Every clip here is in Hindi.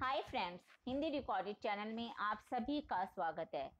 Hi friends, Hindi recorded channel में आप सभी का स्वागत है।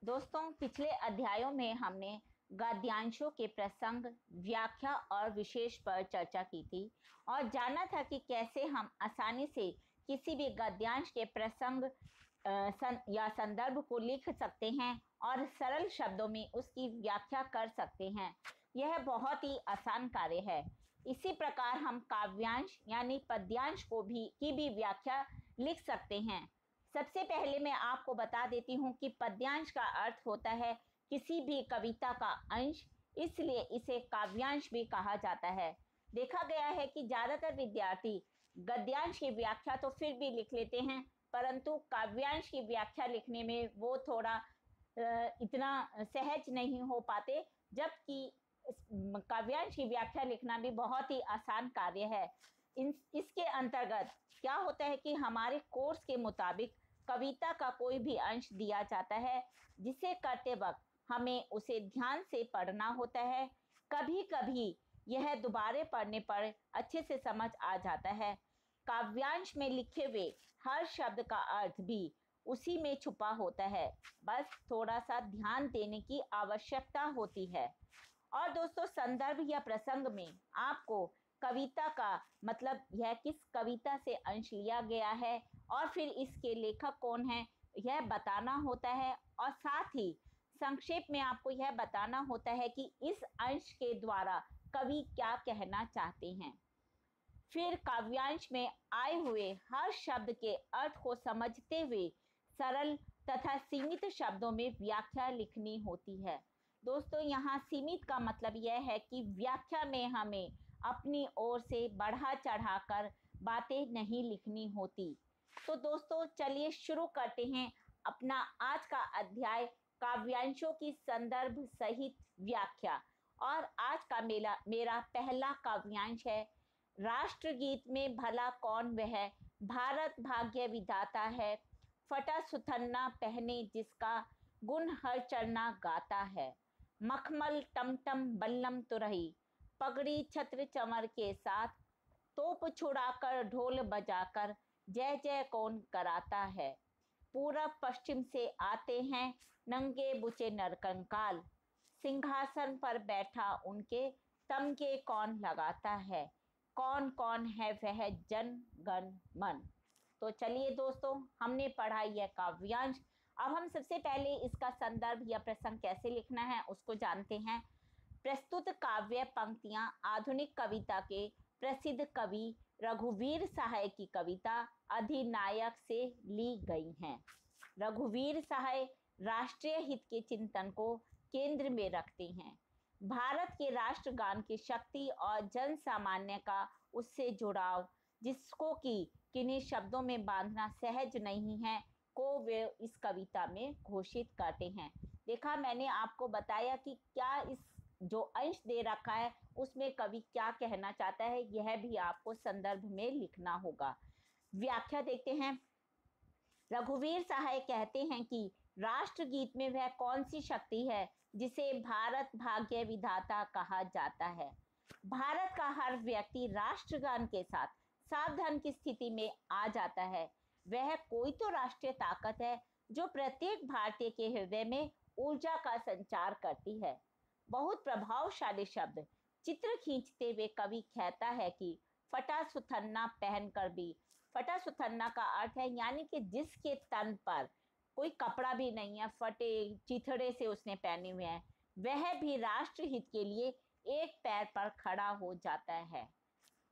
दोस्तों, पिछले अध्यायों में हमने गद्यांशों के प्रसंग, व्याख्या और विशेष पर चर्चा की थी और जाना था कि कैसे हम आसानी से किसी भी गद्यांश के प्रसंग या संदर्भ को लिख सकते हैं और सरल शब्दों में उसकी व्याख्या कर सकते हैं। यह बहुत ही आसान कार्य है। इसी प्रकार हम काव्यांश यानी पद्यांश की भी व्याख्या लिख सकते हैं। सबसे पहले मैं आपको बता देती हूँ कि पद्यांश का अर्थ होता है किसी भी कविता का अंश, इसलिए इसे काव्यांश भी कहा जाता है। देखा गया है कि ज़्यादातर विद्यार्थी गद्यांश की व्याख्या तो फिर भी लिख लेते हैं, परंतु काव्यांश की व्याख्या लिखने में वो थोड़ा इतना सहज नहीं हो पाते, जबकि काव्यांश की व्याख्या लिखना भी बहुत ही आसान कार्य है। इसके अंतर्गत क्या होता है कि हमारे कोर्स के मुताबिक कविता का कोई भी अंश दिया जाता है, जिसे करते वक्त हमें उसे ध्यान से पढ़ना होता है। कभी कभी यह दोबारा पढ़ने पर अच्छे से समझ आ जाता है। काव्यांश में लिखे हुए हर शब्द का अर्थ भी उसी में छुपा होता है, बस थोड़ा सा ध्यान देने की आवश्यकता होती है। और दोस्तों, संदर्भ या प्रसंग में आपको कविता का मतलब यह किस कविता से अंश लिया गया है और फिर इसके लेखक कौन है यह बताना होता है, और साथ ही संक्षेप में आपको यह बताना होता है कि इस अंश के द्वारा कवि क्या कहना चाहते हैं। फिर काव्यांश में आए हुए हर शब्द के अर्थ को समझते हुए सरल तथा सीमित शब्दों में व्याख्या लिखनी होती है। दोस्तों, यहाँ सीमित का मतलब यह है कि व्याख्या में हमें अपनी ओर से बढ़ा चढ़ाकर बातें नहीं लिखनी होती। तो दोस्तों, चलिए शुरू करते हैं अपना आज का अध्याय, काव्यांशों की संदर्भ सहित व्याख्या। और आज का मेरा पहला काव्यांश है, राष्ट्रगीत में भला कौन वह, भारत भाग्य विधाता है, फटा सुथन्ना पहने जिसका, गुण हर चरना गाता है, मखमल टमटम बल्लम तुरही, पगड़ी छत्र चमर के साथ, तोप छुड़ाकर ढोल बजाकर जय जय कौन कराता है, पूरब पश्चिम से आते हैं नंगे बुचे नरकंकाल, सिंहासन पर बैठा उनके तमगे कौन लगाता है, कौन कौन है वह जन गण मन। तो चलिए दोस्तों, हमने पढ़ा यह काव्यांश। अब हम सबसे पहले इसका संदर्भ या प्रसंग कैसे लिखना है उसको जानते हैं। प्रस्तुत काव्य पंक्तियां आधुनिक कविता के प्रसिद्ध कवि रघुवीर सहाय की कविता अधिनायक से ली गई हैं। रघुवीर सहाय राष्ट्रीय हित के चिंतन को केंद्र में रखते हैं। भारत के राष्ट्रगान की शक्ति और जन सामान्य का उससे जुड़ाव, जिसको कि किन्हीं शब्दों में बांधना सहज नहीं है, को वे इस कविता में घोषित करते हैं। देखा, मैंने आपको बताया कि क्या इस जो अंश दे रखा है उसमें कवि क्या कहना चाहता है, यह भी आपको संदर्भ में लिखना होगा। व्याख्या देखते हैं। रघुवीर सहाय कहते हैं कि राष्ट्रगीत में वह कौन सी शक्ति है जिसे भारत भाग्य विधाता कहा जाता है। भारत का हर व्यक्ति राष्ट्रगान के साथ सावधान की स्थिति में आ जाता है। वह कोई तो राष्ट्रीय ताकत है जो प्रत्येक भारतीय के हृदय में ऊर्जा का संचार करती है। बहुत प्रभावशाली शब्द चित्र खींचते हुए कवि कहता है कि फटा सुथन्ना पहनकर भी, फटा सुथन्ना का अर्थ है यानी कि जिसके तन पर कोई कपड़ा भी नहीं है, फटे चिथड़े से उसने पहने हुए हैं, वह भी राष्ट्र हित के लिए एक पैर पर खड़ा हो जाता है।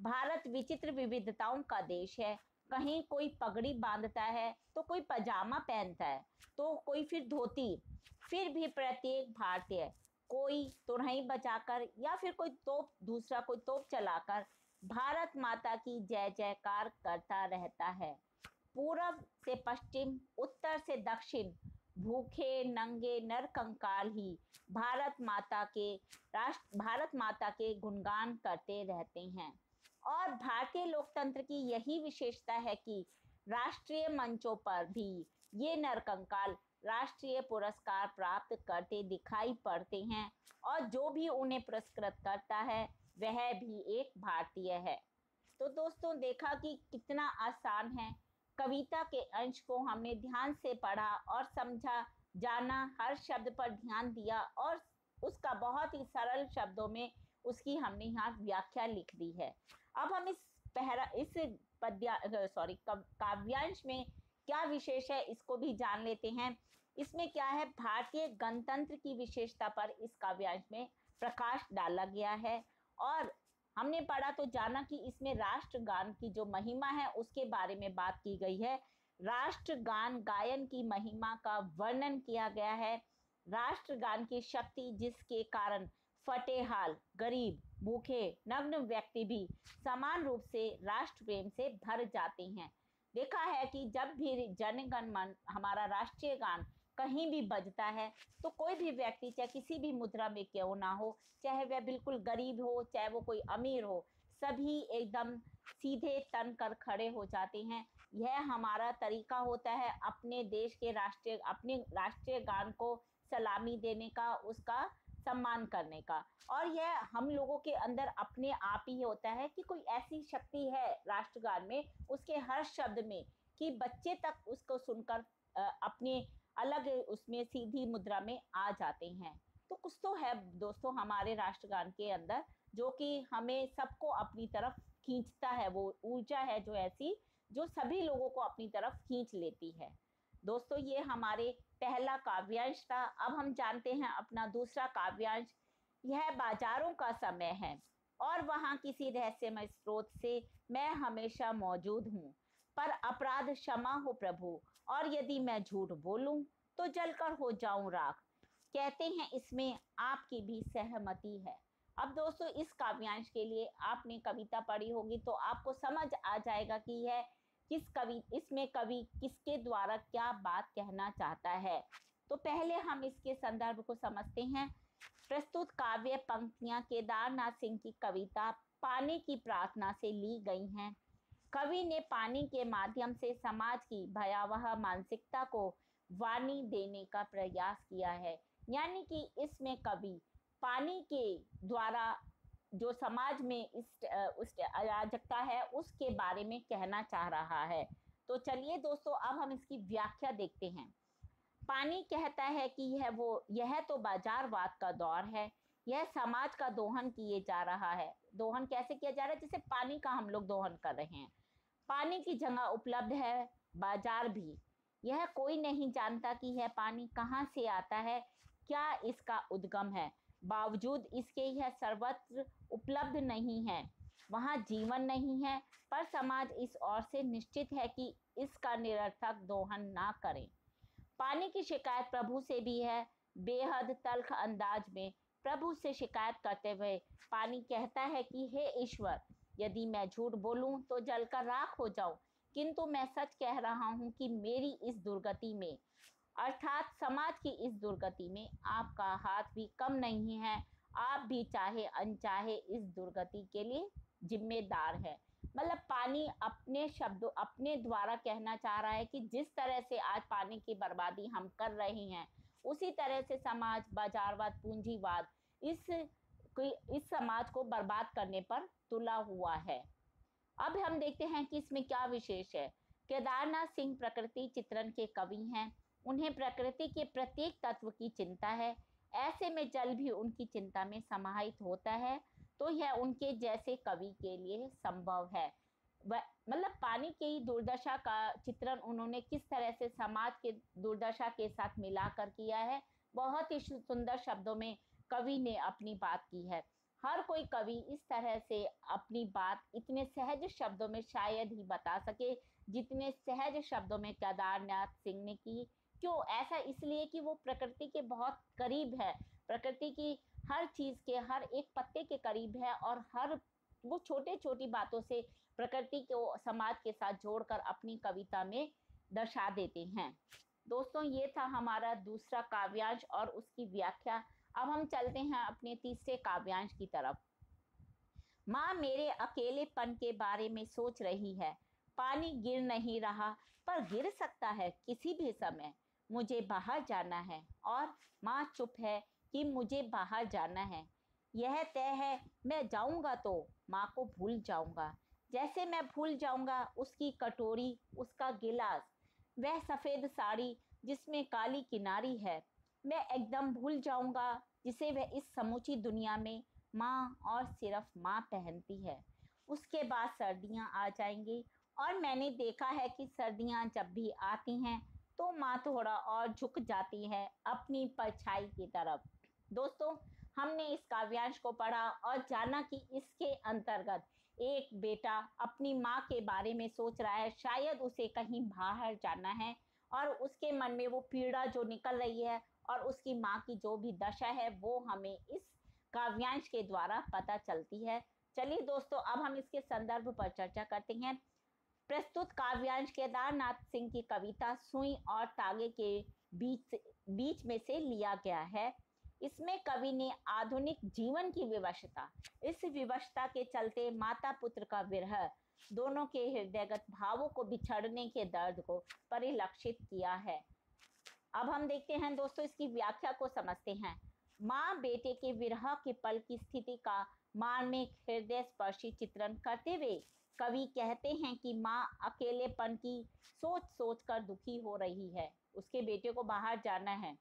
भारत विचित्र विविधताओं का देश है। कहीं कोई पगड़ी बांधता है तो कोई पजामा पहनता है तो कोई फिर धोती। फिर भी प्रत्येक भारतीय कोई तुरही बजाकर या फिर कोई तोप, दूसरा कोई तोप चलाकर भारत माता की जय जयकार करता रहता है। पूरब से पश्चिम, उत्तर से दक्षिण, भूखे नंगे नरकंकाल ही भारत माता के गुणगान करते रहते हैं। और भारतीय लोकतंत्र की यही विशेषता है कि राष्ट्रीय मंचों पर भी ये नरकंकाल राष्ट्रीय पुरस्कार प्राप्त करते दिखाई पड़ते हैं, और जो भी उन्हें पुरस्कृत करता है वह भी एक भारतीय है। तो दोस्तों, देखा कि कितना आसान है। कविता के अंश को हमने ध्यान से पढ़ा और समझा, जाना, हर शब्द पर ध्यान दिया और उसका बहुत ही सरल शब्दों में उसकी हमने यहाँ व्याख्या लिख दी है। अब हम इस काव्यांश में क्या विशेष है इसको भी जान लेते हैं। इसमें क्या है, भारतीय गणतंत्र की विशेषता पर इस काव्यांश में प्रकाश डाला गया है। और हमने पढ़ा तो जाना कि इसमें राष्ट्रगान की जो महिमा है उसके बारे में बात की गई है। राष्ट्रगान गायन की महिमा का वर्णन किया गया है। राष्ट्रगान की शक्ति जिसके कारण फटेहाल, गरीब, भूखे, नग्न व्यक्ति भी समान रूप से राष्ट्र प्रेम से भर जाते हैं। देखा है कि जब भी जनगण मन हमारा राष्ट्रीय गान कहीं भी बजता है तो कोई भी व्यक्ति चाहे किसी भी मुद्रा में क्यों ना हो, चाहे वह बिल्कुल गरीब हो चाहे वो कोई अमीर हो, सभी एकदम सीधे तन कर खड़े हो जाते हैं। यह हमारा तरीका होता है अपने देश के अपने राष्ट्रीय गान को सलामी देने का, उसका सम्मान करने का। और यह हम लोगों के अंदर अपने आप ही होता है कि कोई ऐसी शक्ति है राष्ट्रगान में, उसके हर शब्द में, कि बच्चे तक उसको सुनकर अपने अलग उसमें सीधी मुद्रा में आ जाते हैं। तो कुछ तो है दोस्तों हमारे राष्ट्रगान के अंदर जो कि हमें सबको अपनी तरफ खींचता है। वो ऊर्जा है जो ऐसी जो सभी लोगों को अपनी तरफ खींच लेती है। दोस्तों ये हमारे पहला काव्यांश था। अब हम जानते हैं अपना दूसरा काव्यांश। यह बाजारों का समय है और वहाँ किसी रहस्यमय स्रोत से मैं हमेशा मौजूद हूँ, पर अपराध क्षमा हो प्रभु, और यदि मैं झूठ बोलूं तो जलकर हो जाऊं राख। कहते हैं इसमें आपकी भी सहमति है। अब दोस्तों इस काव्यांश के लिए आपने कविता पढ़ी होगी तो आपको समझ आ जाएगा कि यह इसमें कवि किसके द्वारा क्या बात कहना चाहता है। तो पहले हम इसके संदर्भ को समझते हैं। प्रस्तुत काव्य पंक्तियां केदारनाथ सिंह की कविता पानी की प्रार्थना से ली गई हैं। कवि ने पानी के माध्यम से समाज की भयावह मानसिकता को वाणी देने का प्रयास किया है। यानी कि इसमें कवि पानी के द्वारा जो समाज में उस अराजकता है उसके बारे में कहना चाह रहा है। तो चलिए दोस्तों अब हम इसकी व्याख्या देखते हैं। पानी कहता है कि यह तो बाजारवाद का दौर है। यह समाज का दोहन किए जा रहा है। दोहन कैसे किया जा रहा है? जैसे पानी का हम लोग दोहन कर रहे हैं। पानी की जगह उपलब्ध है बाजार भी। यह कोई नहीं जानता कि यह पानी कहाँ से आता है, क्या इसका उद्गम है। बावजूद इसके यह सर्वत्र उपलब्ध नहीं है। वहाँ जीवन नहीं है, पर समाज इस ओर से निश्चित है कि इसका निरर्थक दोहन ना करें। पानी की शिकायत प्रभु से भी है। बेहद तल्ख अंदाज में प्रभु से शिकायत करते हुए पानी कहता है कि हे ईश्वर, यदि मैं झूठ बोलूं तो जलकर राख हो जाऊं, किंतु मैं सच कह रहा हूं कि मेरी इस दुर्गति में, अर्थात समाज की इस दुर्गति में आपका हाथ भी कम नहीं है। आप भी चाहे अनचाहे इस दुर्गति के लिए जिम्मेदार है। मतलब पानी अपने शब्दों अपने द्वारा कहना चाह रहा है कि जिस तरह से आज पानी की बर्बादी हम कर रहे हैं, उसी तरह से समाज बाजारवाद, पूंजीवाद इस समाज को बर्बाद करने पर तुला हुआ है। अब हम देखते हैं कि इसमें क्या विशेष है। केदारनाथ सिंह प्रकृति चित्रण के कवि हैं। उन्हें प्रकृति के प्रत्येक तत्व की चिंता है। ऐसे में जल भी उनकी चिंता में समाहित होता है। तो यह उनके जैसे कवि के लिए संभव है। मतलब पानी की दुर्दशा का चित्रण उन्होंने किस तरह से समाज के दुर्दशा के साथ मिलाकर किया है, बहुत ही सुंदर शब्दों में कवि ने अपनी बात की है। हर कोई कवि इस तरह से अपनी बात इतने सहज शब्दों में शायद ही बता सके जितने सहज शब्दों में केदारनाथ सिंह ने की। क्यों ऐसा? इसलिए कि वो प्रकृति के बहुत करीब है, प्रकृति की हर चीज के हर एक पत्ते के करीब है और हर वो छोटे छोटी बातों से प्रकृति को समाज के साथ जोड़कर अपनी कविता में दर्शा देते हैं। दोस्तों ये था हमारा दूसरा काव्यांश और उसकी व्याख्या। अब हम चलते हैं अपने तीसरे काव्यांश की तरफ। माँ मेरे अकेलेपन के बारे में सोच रही है। पानी गिर नहीं रहा, पर गिर सकता है किसी भी समय। मुझे बाहर जाना है और माँ चुप है कि मुझे बाहर जाना है। यह तय है मैं जाऊंगा तो माँ को भूल जाऊंगा। जैसे मैं भूल जाऊंगा उसकी कटोरी, उसका गिलास, वह सफेद साड़ी जिसमें काली किनारी है। मैं एकदम भूल जाऊंगा जिसे वह इस समूची दुनिया में माँ और सिर्फ माँ पहनती है। उसके बाद सर्दियाँ आ जाएंगी और मैंने देखा है कि सर्दियाँ जब भी आती हैं तो माँ थोड़ा और झुक जाती है अपनी परछाई की तरफ। दोस्तों, हमने इस काव्यांश को पढ़ा और जाना कि इसके अंतर्गत एक बेटा अपनी माँ के बारे में सोच रहा है, शायद उसे कहीं बाहर जाना है और उसके मन में वो पीड़ा जो निकल रही है और उसकी माँ की जो भी दशा है वो हमें इस काव्यांश के द्वारा पता चलती है। चलिए दोस्तों, अब हम इसके संदर्भ पर चर्चा करते हैं। प्रस्तुत काव्यांश केदारनाथ सिंह की कविता सुई और तागे के बीच में से लिया गया है। इसमें कवि ने आधुनिक जीवन की विवशता, इस विवशता के चलते माता पुत्र का विरह, दोनों के हृदयगत भावों को बिछड़ने के दर्द को परिलक्षित किया है। अब हम देखते हैं दोस्तों, इसकी व्याख्या को समझते हैं। माँ बेटे के विरह के पल की स्थिति का मार्मिक हृदय स्पर्शी चित्रण करते हुए कवि कहते हैं कि माँ अकेलेपन की सोच सोच कर दुखी हो रही है। उसके बेटे को बाहर जाना है,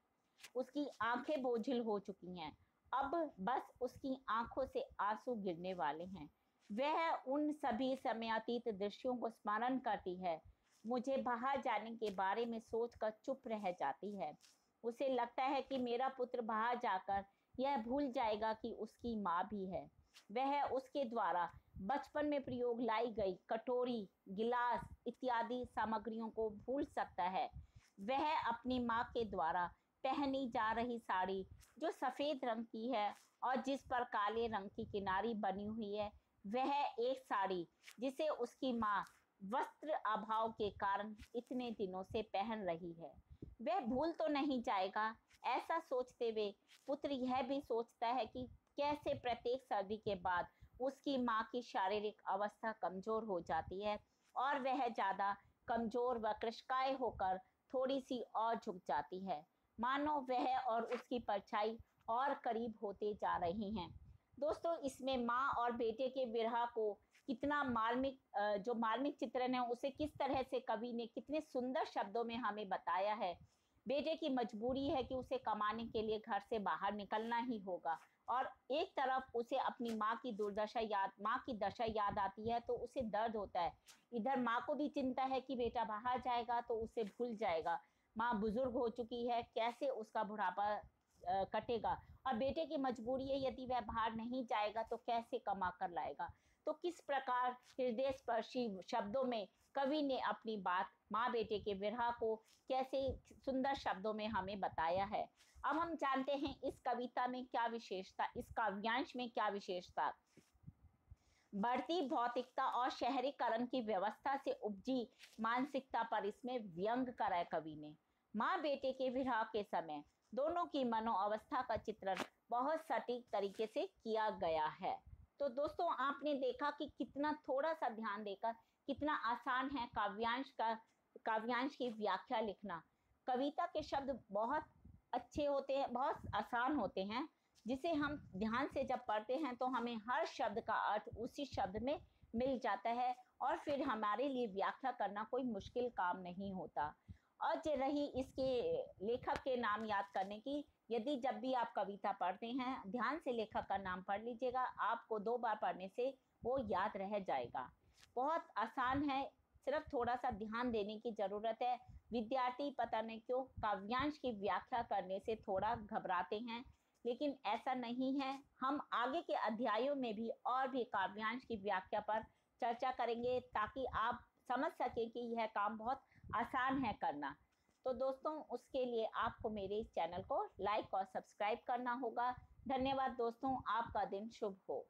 उसकी आंखें बोझिल हो चुकी हैं, अब बस उसकी आंखों से आंसू गिरने वाले हैं। वह उन सभी समयातीत दृश्यों को स्मरण करती है, मुझे बाहर जाने के बारे में सोचकर चुप रह जाती है। उसे लगता है कि मेरा पुत्र बाहर जाकर यह भूल जाएगा कि उसकी माँ भी है। वह उसके द्वारा बचपन में प्रयोग लाई गई कटोरी, गिलास इत्यादि सामग्रियों को भूल सकता है। वह अपनी माँ के द्वारा पहनी जा रही साड़ी जो सफेद रंग की है और जिस पर काले रंग की किनारी बनी हुई है, वह एक साड़ी जिसे उसकी माँ वस्त्र अभाव के कारण इतने दिनों से पहन रही है। वह भूल तो नहीं जाएगा। ऐसा सोचते हुए पुत्र यह भी सोचता है कि कैसे प्रत्येक सर्दी के बाद उसकी माँ की शारीरिक अवस्था कमजोर हो जाती है और वह ज्यादा कमजोर व कृशकाय होकर थोड़ी सी और झुक जाती है, मानो वह और उसकी परछाई और करीब होते जा रही हैं। दोस्तों, इसमें माँ और बेटे के विरह को कितना मार्मिक जो मार्मिक चित्रण है उसे किस तरह से कवि ने कितने सुंदर शब्दों में हमें बताया है। बेटे की मजबूरी है कि उसे कमाने के लिए घर से बाहर निकलना ही होगा और एक तरफ उसे अपनी माँ की दुर्दशा याद, माँ की दशा याद आती है तो उसे दर्द होता है। इधर माँ को भी चिंता है कि बेटा बाहर जाएगा तो उसे भूल जाएगा, माँ बुजुर्ग हो चुकी है, कैसे उसका बुढ़ापा कटेगा। और बेटे की मजबूरी है, यदि वह बाहर नहीं जाएगा तो कैसे कमा कर लाएगा। तो किस प्रकार हृदय स्पर्शी शब्दों में कवि ने अपनी बात माँ बेटे के विरह को कैसे सुंदर शब्दों में हमें बताया है। अब हम जानते हैं इस कविता में क्या विशेषता, इस काव्यांश में क्या विशेषता। बढ़ती भौतिकता और शहरीकरण की व्यवस्था से उपजी मानसिकता पर इसमें व्यंग करा है कवि ने। माँ बेटे के विरह के समय दोनों की मनोअवस्था का चित्रण बहुत सटीक तरीके से किया गया है। तो दोस्तों, आपने देखा कि कितना थोड़ा सा ध्यान देकर कितना आसान है काव्यांश की व्याख्या लिखना। कविता के शब्द बहुत अच्छे होते हैं, बहुत आसान होते हैं, जिसे हम ध्यान से जब पढ़ते हैं तो हमें हर शब्द का अर्थ उसी शब्द में मिल जाता है और फिर हमारे लिए व्याख्या करना कोई मुश्किल काम नहीं होता। और रही इसके लेखक के नाम याद करने की, यदि जब भी आप कविता पढ़ते हैं ध्यान से लेखक का नाम पढ़ लीजिएगा, आपको 2 बार पढ़ने से वो याद रह जाएगा। बहुत आसान है, सिर्फ थोड़ा सा ध्यान देने की जरूरत है। विद्यार्थी पता नहीं क्यों काव्यांश की व्याख्या करने से थोड़ा घबराते हैं, लेकिन ऐसा नहीं है। हम आगे के अध्यायों में भी और भी काव्यांश की व्याख्या पर चर्चा करेंगे ताकि आप समझ सकें कि यह काम बहुत आसान है करना। तो दोस्तों, उसके लिए आपको मेरे इस चैनल को लाइक और सब्सक्राइब करना होगा। धन्यवाद दोस्तों, आपका दिन शुभ हो।